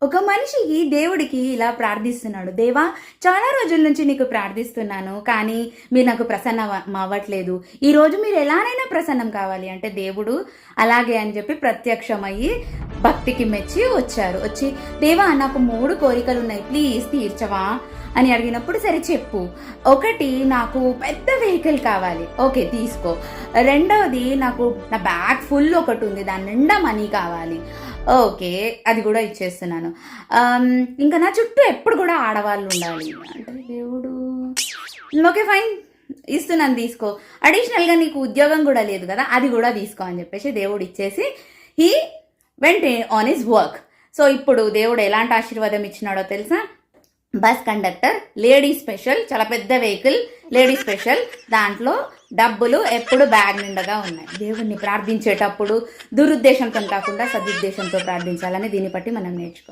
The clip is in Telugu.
ఒక మనిషికి దేవుడికి ఇలా ప్రార్థిస్తున్నాడు. దేవా, చాలా రోజుల నుంచి నీకు ప్రార్థిస్తున్నాను. కానీ మీరు నాకు ప్రసన్నం అవ్వట్లేదు. ఈరోజు మీరు ఎలానైనా ప్రసన్నం కావాలి అంటే దేవుడు అలాగే అని చెప్పి ప్రత్యక్షమయ్యి భక్తికి మెచ్చి వచ్చారు. వచ్చి దేవా, నాకు 3 కోరికలు ఉన్నాయి, ప్లీజ్ తీర్చవా అని అడిగినప్పుడు సరే చెప్పు. ఒకటి, నాకు పెద్ద వెహికల్ కావాలి. ఓకే, తీసుకో. రెండవది, నాకు నా బ్యాగ్ ఫుల్ ఒకటి ఉంది, దాని నిండా మనీ కావాలి. ఓకే, అది కూడా ఇచ్చేస్తున్నాను. ఇంకా నా చుట్టూ ఎప్పుడు కూడా ఆడవాళ్ళు ఉండాలి అంటే దేవుడు ఓకే ఫైన్ ఇస్తున్నాను, తీసుకో. అడిషనల్గా నీకు ఉద్యోగం కూడా లేదు కదా, అది కూడా తీసుకో అని చెప్పేసి దేవుడు ఇచ్చేసి he went on his work. So ఇప్పుడు దేవుడు ఎలాంటి ఆశీర్వాదం ఇచ్చినాడో తెలుసా? బస్ కండక్టర్, లేడీ స్పెషల్, చాలా పెద్ద వెహికల్, లేడీ స్పెషల్, దాంట్లో డబ్బులు ఎప్పుడు బ్యాగ్ నిండగా ఉన్నాయి. దేవుణ్ణి ప్రార్థించేటప్పుడు దురుద్దేశంతో కాకుండా సదుద్దేశంతో ప్రార్థించాలని దీన్ని బట్టి మనం నేర్చుకోవాలి.